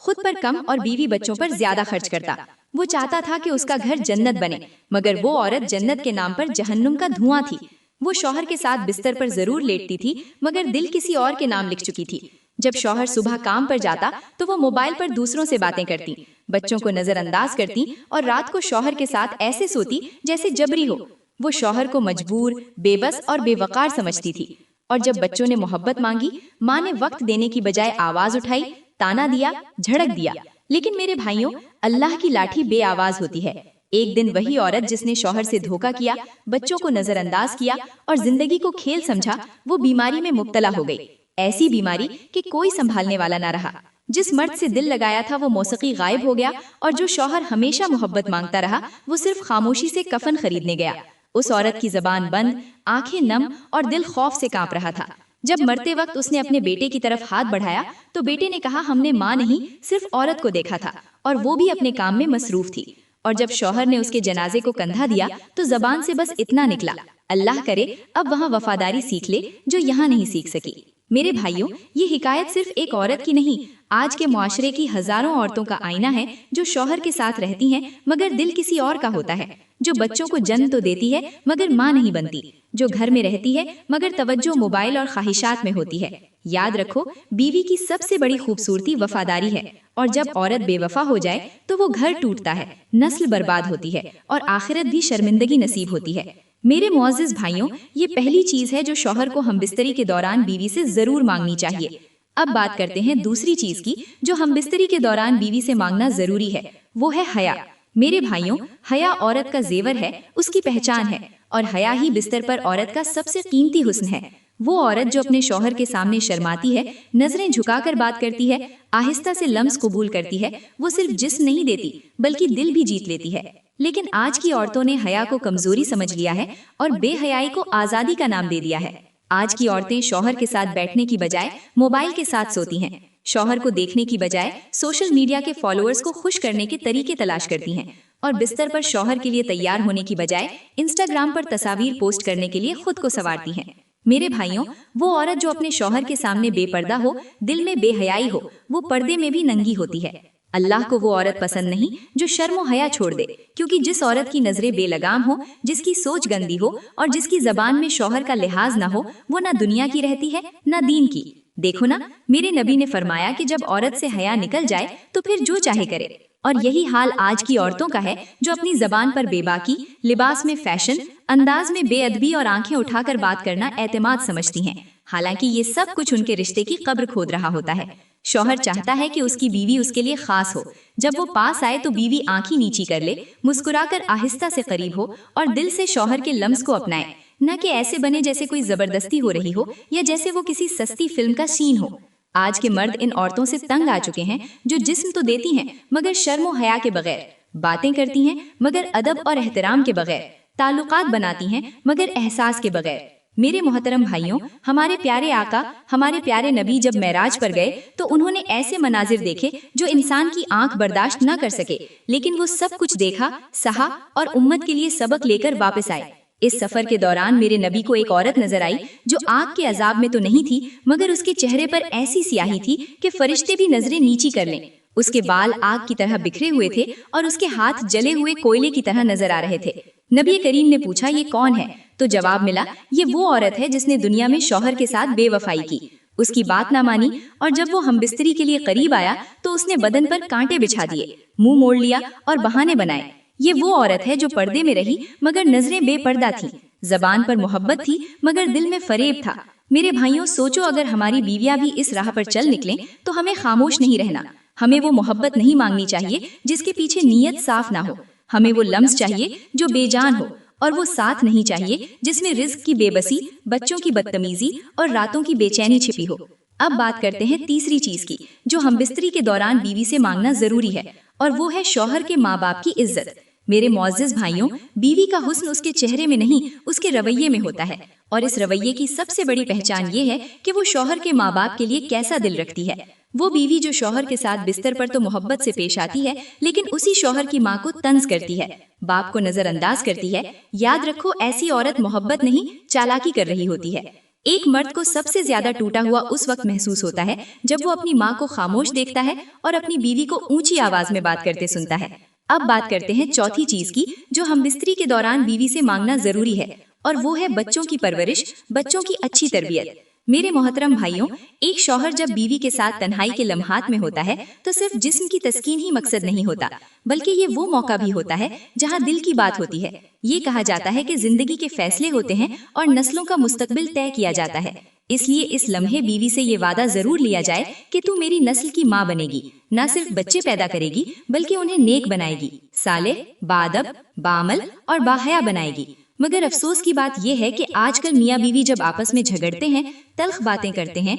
خود پر کم اور بیوی بچوں پر زیادہ خرچ کرتا۔ وہ چاہتا تھا کہ اس کا گھر جنت بنے، مگر وہ عورت جنت کے نام پر جہنم کا دھواں تھی۔ وہ شوہر کے ساتھ بستر پر ضرور لیٹتی تھی، مگر دل کسی اور کے نام لکھ چکی تھی۔ جب شوہر صبح کام پر جاتا تو وہ موبائل پر دوسروں سے باتیں کرتی، بچوں کو نظر انداز کرتی اور رات کو شوہر کے ساتھ ایسے سوتی جیسے جبری ہو۔ وہ شوہر کو مجبور، بے بس اور بے وقار سمجھتی تھی، اور جب بچوں نے محبت مانگی، ماں نے وقت دینے کی بجائے آواز اٹھائی، تانا دیا، جھڑک دیا۔ لیکن میرے بھائیوں، اللہ کی لاٹھی بے آواز ہوتی ہے۔ ایک دن وہی عورت جس نے شوہر سے دھوکا کیا، بچوں کو نظر انداز کیا اور زندگی کو کھیل سمجھا، وہ بیماری میں مبتلا ہو گئی، ایسی بیماری کہ کوئی سنبھالنے والا نہ رہا۔ جس مرد سے دل لگایا تھا وہ موسیقی غائب ہو گیا، اور جو شوہر ہمیشہ محبت مانگتا رہا وہ صرف خاموشی سے کفن خریدنے گیا۔ اس عورت کی زبان بند، آنکھیں نم اور دل خوف سے کانپ رہا تھا۔ جب مرتے وقت اس نے اپنے بیٹے کی طرف ہاتھ بڑھایا تو بیٹے نے کہا، ہم نے ماں نہیں صرف عورت کو دیکھا تھا، اور وہ بھی اپنے کام میں مصروف تھی۔ اور جب شوہر نے اس کے جنازے کو کندھا دیا تو زبان سے بس اتنا نکلا، اللہ کرے اب وہاں وفاداری سیکھ لے جو یہاں نہیں سیکھ سکی۔ میرے بھائیوں، یہ حکایت صرف ایک عورت کی نہیں، آج کے معاشرے کی ہزاروں عورتوں کا آئینہ ہے، جو شوہر کے ساتھ رہتی ہیں مگر دل کسی اور کا ہوتا ہے، جو بچوں کو جنم تو دیتی ہے مگر ماں نہیں بنتی، جو گھر میں رہتی ہے مگر توجہ موبائل اور خواہشات میں ہوتی ہے۔ یاد رکھو، بیوی کی سب سے بڑی خوبصورتی وفاداری ہے، اور جب عورت بے وفا ہو جائے تو وہ گھر ٹوٹتا ہے، نسل برباد ہوتی ہے اور آخرت بھی شرمندگی نصیب ہوتی ہے۔ میرے معزز بھائیوں، یہ پہلی چیز ہے جو شوہر کو ہم بستری کے دوران بیوی سے ضرور مانگنی چاہیے۔ اب بات کرتے ہیں دوسری چیز کی جو ہم بستری کے دوران بیوی سے مانگنا ضروری ہے، وہ ہے حیا۔ میرے بھائیوں، حیا عورت کا زیور ہے، اس کی پہچان ہے، اور حیا ہی بستر پر عورت کا سب سے قیمتی حسن ہے۔ وہ عورت جو اپنے شوہر کے سامنے شرماتی ہے، نظریں جھکا کر بات کرتی ہے، آہستہ سے لمس قبول کرتی ہے، وہ صرف جسم نہیں دیتی بلکہ دل بھی جیت لیتی ہے۔ لیکن آج کی عورتوں نے حیا کو کمزوری سمجھ لیا ہے اور بے حیائی کو آزادی کا نام دے دیا ہے۔ آج کی عورتیں شوہر کے ساتھ بیٹھنے کی بجائے موبائل کے ساتھ سوتی ہیں، شوہر کو دیکھنے کی بجائے سوشل میڈیا کے فالوورز کو خوش کرنے کے طریقے تلاش کرتی ہیں، اور بستر پر شوہر کے لیے تیار ہونے کی بجائے انسٹاگرام پر تصاویر پوسٹ کرنے کے لیے خود کو سنوارتی ہیں۔ میرے بھائیوں، وہ عورت جو اپنے شوہر کے سامنے بے پردہ ہو، دل میں بے حیائی ہو، وہ پردے میں بھی ننگی ہوتی ہے۔ اللہ کو وہ عورت پسند نہیں جو شرم و حیا چھوڑ دے، کیونکہ جس عورت کی نظریں بے لگام ہو، جس کی سوچ گندی ہو اور جس کی زبان میں شوہر کا لحاظ نہ ہو، وہ نہ دنیا کی رہتی ہے نہ دین کی۔ دیکھو نا، میرے نبی نے فرمایا کہ جب عورت سے حیا نکل جائے تو پھر جو چاہے کرے، اور یہی حال آج کی عورتوں کا ہے جو اپنی زبان پر بے باکی، لباس میں فیشن، انداز میں بے ادبی اور آنکھیں اٹھا کر بات کرنا اعتماد سمجھتی ہیں، حالانکہ یہ سب کچھ ان کے رشتے کی قبر کھود رہا ہوتا ہے۔ شوہر چاہتا ہے کہ اس کی بیوی اس کے لیے خاص ہو، جب وہ پاس آئے تو بیوی آنکھیں نیچی کر لے، مسکرا کر آہستہ سے قریب ہو اور دل سے شوہر کے لمس کو اپنائے، نہ کہ ایسے بنے جیسے کوئی زبردستی ہو رہی ہو یا جیسے وہ کسی سستی فلم کا سین ہو۔ آج کے مرد ان عورتوں سے تنگ آ چکے ہیں جو جسم تو دیتی ہیں مگر شرم و حیا کے بغیر، باتیں کرتی ہیں مگر ادب اور احترام کے بغیر، تعلقات بناتی ہیں مگر احساس کے بغیر۔ میرے محترم بھائیوں، ہمارے پیارے آقا، ہمارے پیارے نبی جب معراج پر گئے تو انہوں نے ایسے مناظر دیکھے جو انسان کی آنکھ برداشت نہ کر سکے، لیکن وہ سب کچھ دیکھا، سہا اور امت کے لیے سبق لے کر واپس آئے۔ اس سفر کے دوران میرے نبی کو ایک عورت نظر آئی جو آگ کے عذاب میں تو نہیں تھی، مگر اس کے چہرے پر ایسی سیاہی تھی کہ فرشتے بھی نظریں نیچی کر لیں۔ اس کے بال آگ کی طرح بکھرے ہوئے تھے اور اس کے ہاتھ جلے ہوئے کوئلے کی طرح نظر آ رہے تھے۔ نبی کریم نے پوچھا، یہ کون ہے؟ تو جواب ملا، یہ وہ عورت ہے جس نے دنیا میں شوہر کے ساتھ بے وفائی کی، اس کی بات نہ مانی، اور جب وہ ہم بستری کے لیے قریب آیا تو اس نے بدن پر کانٹے بچھا دیے، منہ موڑ لیا اور بہانے بنائے۔ یہ وہ عورت ہے جو پردے میں رہی مگر نظریں بے پردہ تھی، زبان پر محبت تھی مگر دل میں فریب تھا۔ میرے بھائیوں، سوچو اگر ہماری بیویاں بھی اس راہ پر چل نکلیں تو ہمیں خاموش نہیں رہنا۔ ہمیں وہ محبت نہیں مانگنی چاہیے جس کے پیچھے نیت صاف نہ ہو، ہمیں وہ لمس چاہیے جو بے جان ہو، اور وہ ساتھ نہیں چاہیے جس میں رزق کی بے بسی، بچوں کی بدتمیزی اور راتوں کی بے چینی چھپی ہو۔ اب بات کرتے ہیں تیسری چیز کی جو ہم بستری کے دوران بیوی سے مانگنا ضروری ہے، اور وہ ہے شوہر کے ماں باپ کی عزت۔ میرے معزز بھائیوں، بیوی کا حسن اس کے چہرے میں نہیں، اس کے رویے میں ہوتا ہے، اور اس رویے کی سب سے بڑی پہچان یہ ہے کہ وہ شوہر کے ماں باپ کے لیے کیسا دل رکھتی ہے۔ وہ بیوی جو شوہر کے ساتھ بستر پر تو محبت سے پیش آتی ہے، لیکن اسی شوہر کی ماں کو طنز کرتی ہے، باپ کو نظر انداز کرتی ہے، یاد رکھو ایسی عورت محبت نہیں چالاکی کر رہی ہوتی ہے۔ ایک مرد کو سب سے زیادہ ٹوٹا ہوا اس وقت محسوس ہوتا ہے جب وہ اپنی ماں کو خاموش دیکھتا ہے اور اپنی بیوی کو اونچی آواز میں بات کرتے سنتا ہے۔ اب بات کرتے ہیں چوتھی چیز کی جو ہم بستری کے دوران بیوی سے مانگنا ضروری ہے، اور وہ ہے بچوں کی پرورش، بچوں کی اچھی تربیت۔ میرے محترم بھائیوں، ایک شوہر جب بیوی کے ساتھ تنہائی کے لمحات میں ہوتا ہے تو صرف جسم کی تسکین ہی مقصد نہیں ہوتا، بلکہ یہ وہ موقع بھی ہوتا ہے جہاں دل کی بات ہوتی ہے۔ یہ کہا جاتا ہے کہ زندگی کے فیصلے ہوتے ہیں اور نسلوں کا مستقبل طے کیا جاتا ہے۔ اس لیے اس لمحے بیوی سے یہ وعدہ ضرور لیا جائے کہ تو میری نسل کی ماں بنے گی، نہ صرف بچے پیدا کرے گی بلکہ انہیں نیک بنائے گی، صالح، باادب، باعمل اور باحیا بنائے گی۔ مگر افسوس کی بات یہ ہے کہ آج کل میاں بیوی جب آپس میں جھگڑتے ہیں، تلخ باتیں کرتے ہیں،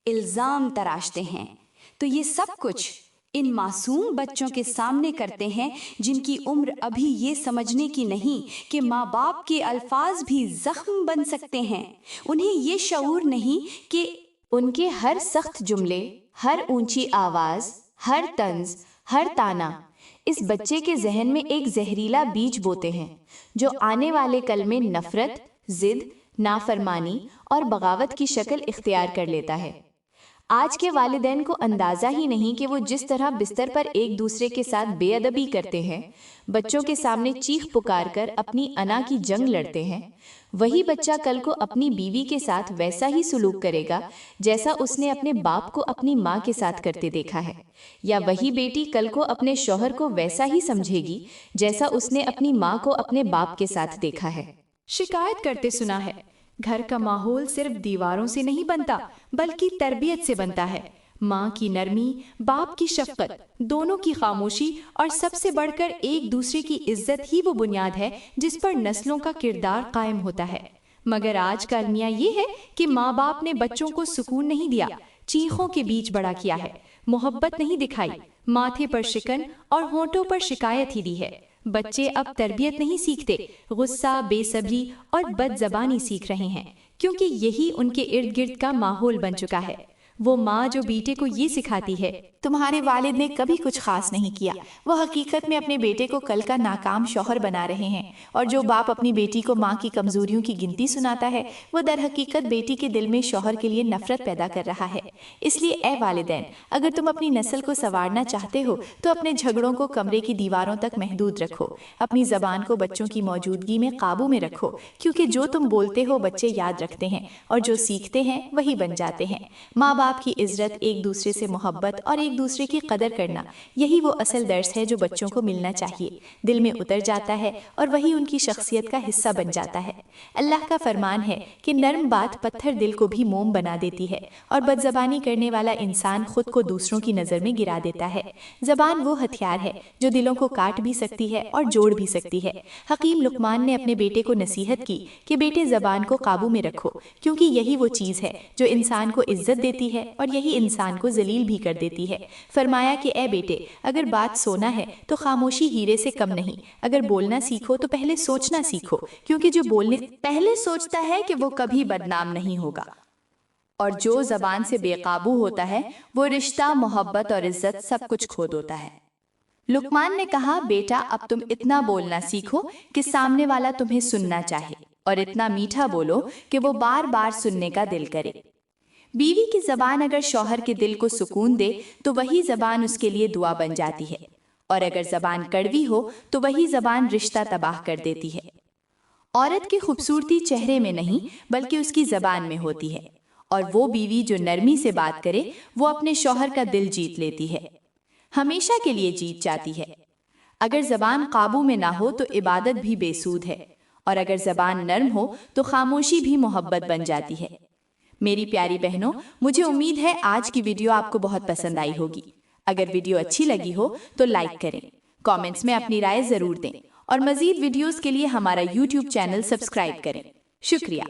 الزام تراشتے ہیں، تو یہ سب کچھ ان معصوم بچوں کے سامنے کرتے ہیں جن کی عمر ابھی یہ سمجھنے کی نہیں کہ ماں باپ کے الفاظ بھی زخم بن سکتے ہیں۔ انہیں یہ شعور نہیں کہ ان کے ہر سخت جملے، ہر اونچی آواز، ہر طنز، ہر تانا اس بچے کے ذہن میں ایک زہریلا بیج بوتے ہیں جو آنے والے کل میں نفرت، ضد، نافرمانی اور بغاوت کی شکل اختیار کر لیتا ہے۔ آج کے والدین کو اندازہ ہی نہیں کہ وہ جس طرح بستر پر ایک دوسرے کے ساتھ بے ادبی کرتے ہیں، بچوں کے سامنے چیخ پکار کر اپنی انا کی جنگ لڑتے ہیں، وہی بچہ کل کو اپنی بیوی کے ساتھ ویسا ہی سلوک کرے گا جیسا اس نے اپنے باپ کو اپنی ماں کے ساتھ کرتے دیکھا ہے، یا وہی بیٹی کل کو اپنے شوہر کو ویسا ہی سمجھے گی جیسا اس نے اپنی ماں کو اپنے باپ کے ساتھ دیکھا ہے۔ شکایت کرتے سنا ہے، گھر کا ماحول صرف دیواروں سے نہیں بنتا بلکہ تربیت سے بنتا ہے۔ ماں کی نرمی، باپ کی شفقت، دونوں کی خاموشی اور سب سے بڑھ کر ایک دوسرے کی عزت ہی وہ بنیاد ہے جس پر نسلوں کا کردار قائم ہوتا ہے۔ مگر آج کا المیہ یہ ہے کہ ماں باپ نے بچوں کو سکون نہیں دیا، چیخوں کے بیچ بڑا کیا ہے، محبت نہیں دکھائی، ماتھے پر شکن اور ہونٹوں پر شکایت ہی دی ہے۔ بچے اب تربیت نہیں سیکھتے، غصہ، بے صبری اور بد زبانی سیکھ رہے ہیں، کیونکہ یہی ان کے ارد گرد کا ماحول بن چکا ہے۔ وہ ماں جو بیٹے کو یہ سکھاتی ہے، تمہارے والد نے کبھی کچھ خاص نہیں کیا، وہ حقیقت میں اپنے بیٹے کو کل کا ناکام شوہر بنا رہے ہیں، اور جو باپ اپنی بیٹی کو ماں کی کمزوریوں کی گنتی سناتا ہے وہ در حقیقت بیٹی کے دل میں شوہر کے لیے نفرت پیدا کر رہا ہے۔ اس لیے اے والدین، اگر تم اپنی نسل کو سنوارنا چاہتے ہو تو اپنے جھگڑوں کو کمرے کی دیواروں تک محدود رکھو، اپنی زبان کو بچوں کی موجودگی میں قابو میں رکھو، کیونکہ جو تم بولتے ہو بچے یاد رکھتے ہیں، اور جو سیکھتے ہیں وہی بن جاتے ہیں۔ ماں باپ کی عزت، ایک دوسرے سے محبت اور ایک دوسرے کی قدر کرنا، یہی وہ اصل درس ہے جو بچوں کو ملنا چاہیے، دل میں اتر جاتا ہے اور وہی ان کی شخصیت کا حصہ بن جاتا ہے۔ اللہ کا فرمان ہے کہ نرم بات پتھر دل کو بھی موم بنا دیتی ہے، اور بد زبانی کرنے والا انسان خود کو دوسروں کی نظر میں گرا دیتا ہے۔ زبان وہ ہتھیار ہے جو دلوں کو کاٹ بھی سکتی ہے اور جوڑ بھی سکتی ہے۔ حکیم لقمان نے اپنے بیٹے کو نصیحت کی کہ بیٹے زبان کو قابو میں رکھو، کیونکہ یہی وہ چیز ہے جو انسان کو عزت دیتی ہے اور یہی انسان کو ذلیل بھی کر دیتی ہے۔ فرمایا کہ اے بیٹے، اگر بات سونا ہے تو خاموشی ہیرے سے کم نہیں، اگر بولنا سیکھو تو پہلے سوچنا سیکھو، کیونکہ جو بولنے پہلے سوچتا ہے کہ وہ کبھی بدنام نہیں ہوگا، اور جو زبان سے بے قابو ہوتا ہے وہ رشتہ، محبت اور عزت سب کچھ کھو دیتا ہے۔ لقمان نے کہا، بیٹا اب تم اتنا بولنا سیکھو کہ سامنے والا تمہیں سننا چاہے، اور اتنا میٹھا بولو کہ وہ بار بار سننے کا دل کرے۔ بیوی کی زبان اگر شوہر کے دل کو سکون دے تو وہی زبان اس کے لیے دعا بن جاتی ہے، اور اگر زبان کڑوی ہو تو وہی زبان رشتہ تباہ کر دیتی ہے۔ عورت کی خوبصورتی چہرے میں نہیں بلکہ اس کی زبان میں ہوتی ہے، اور وہ بیوی جو نرمی سے بات کرے وہ اپنے شوہر کا دل جیت لیتی ہے، ہمیشہ کے لیے جیت جاتی ہے۔ اگر زبان قابو میں نہ ہو تو عبادت بھی بے سود ہے، اور اگر زبان نرم ہو تو خاموشی بھی محبت بن جاتی ہے۔ میری پیاری بہنوں، مجھے امید ہے آج کی ویڈیو آپ کو بہت پسند آئی ہوگی۔ اگر ویڈیو اچھی لگی ہو تو لائک کریں، کامنٹس میں اپنی رائے ضرور دیں، اور مزید ویڈیوز کے لیے ہمارا YouTube چینل سبسکرائب کریں۔ شکریہ۔